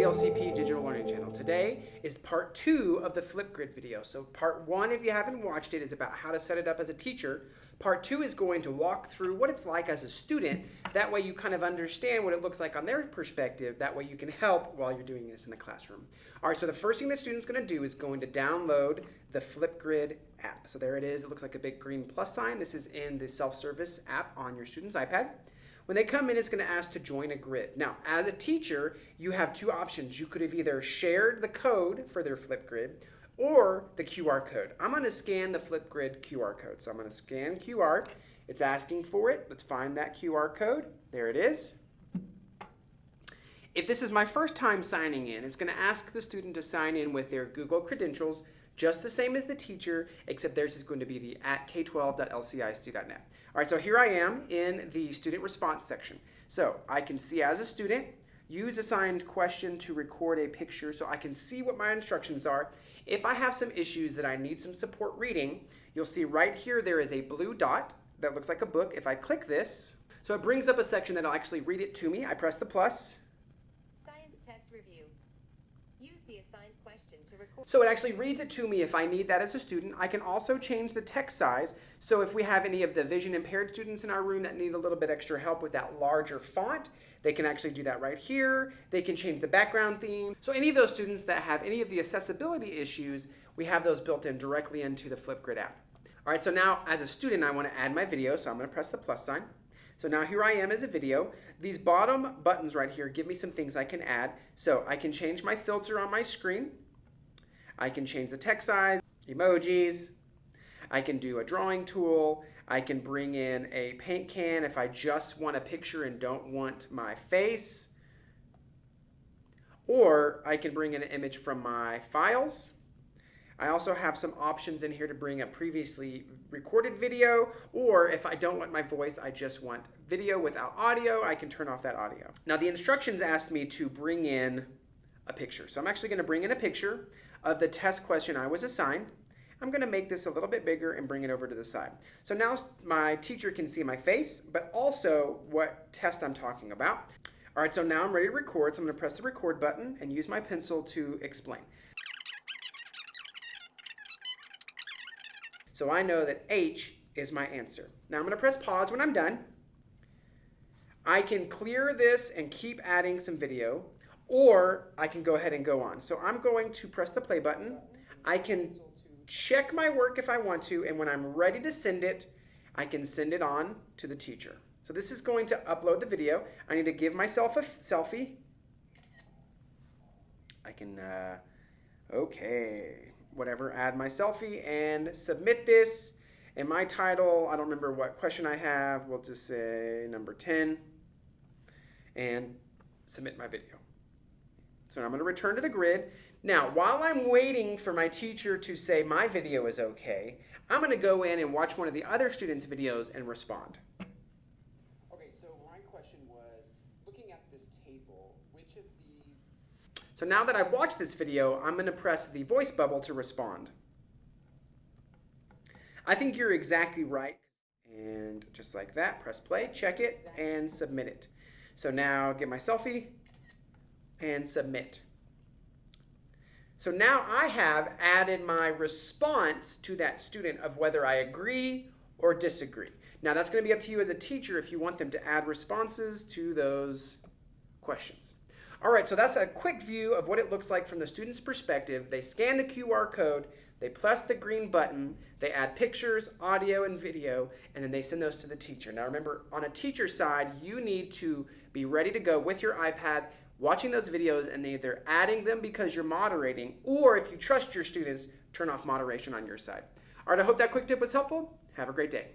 the LCP Digital Learning Channel. Today is part 2 of the Flipgrid video. So part 1, if you haven't watched it, is about how to set it up as a teacher. Part 2 is going to walk through what it's like as a student. That way you kind of understand what it looks like on their perspective. That way you can help while you're doing this in the classroom. All right, so the first thing the student's going to do is going to download the Flipgrid app. So there it is. It looks like a big green plus sign. This is in the self-service app on your student's iPad. When they come in, it's going to ask to join a grid. Now, as a teacher, you have two options. You could have either shared the code for their Flipgrid or the QR code. I'm going to scan the Flipgrid QR code. So I'm going to scan QR. It's asking for it. Let's find that QR code. There it is. If this is my first time signing in, it's going to ask the student to sign in with their Google credentials, just the same as the teacher, except theirs is going to be the @k12.lcic.net. All right, so here I am in the student response section. So I can see as a student, use assigned question to record a picture so I can see what my instructions are. If I have some issues that I need some support reading, you'll see right here there is a blue dot that looks like a book. If I click this, so it brings up a section that'll actually read it to me. I press the plus. Science test review. Use the assigned question to record. So it actually reads it to me if I need that as a student. I can also change the text size. So if we have any of the vision impaired students in our room that need a little bit extra help with that larger font, they can actually do that right here. They can change the background theme. So any of those students that have any of the accessibility issues, we have those built in directly into the Flipgrid app. All right, so now as a student, I want to add my video. So I'm going to press the plus sign. So now here I am as a video. These bottom buttons right here give me some things I can add. So I can change my filter on my screen. I can change the text size, emojis. I can do a drawing tool. I can bring in a paint can if I just want a picture and don't want my face. Or I can bring in an image from my files. I also have some options in here to bring a previously recorded video, or if I don't want my voice, I just want video without audio, I can turn off that audio. Now the instructions asked me to bring in a picture. So I'm actually going to bring in a picture of the test question I was assigned. I'm going to make this a little bit bigger and bring it over to the side. So now my teacher can see my face, but also what test I'm talking about. All right, so now I'm ready to record. So I'm going to press the record button and use my pencil to explain. So I know that H is my answer. Now I'm going to press pause when I'm done. I can clear this and keep adding some video, or I can go ahead and go on. So I'm going to press the play button. I can check my work if I want to, and when I'm ready to send it, I can send it on to the teacher. So this is going to upload the video. I need to give myself a selfie. I can, whatever, add my selfie and submit this. And my title, I don't remember what question I have. We'll just say number 10 and submit my video. So I'm going to return to the grid. Now, while I'm waiting for my teacher to say my video is okay, I'm going to go in and watch one of the other students' videos and respond. Okay, so my question was, looking at this table, which of the... So now that I've watched this video, I'm going to press the voice bubble to respond. I think you're exactly right. And just like that, press play, check it, and submit it. So now get my selfie and submit. So now I have added my response to that student of whether I agree or disagree. Now that's going to be up to you as a teacher if you want them to add responses to those questions. All right, so that's a quick view of what it looks like from the student's perspective. They scan the QR code, they press the green button, they add pictures, audio, and video, and then they send those to the teacher. Now remember, on a teacher's side, you need to be ready to go with your iPad, watching those videos, and either adding them because you're moderating, or if you trust your students, turn off moderation on your side. All right, I hope that quick tip was helpful. Have a great day.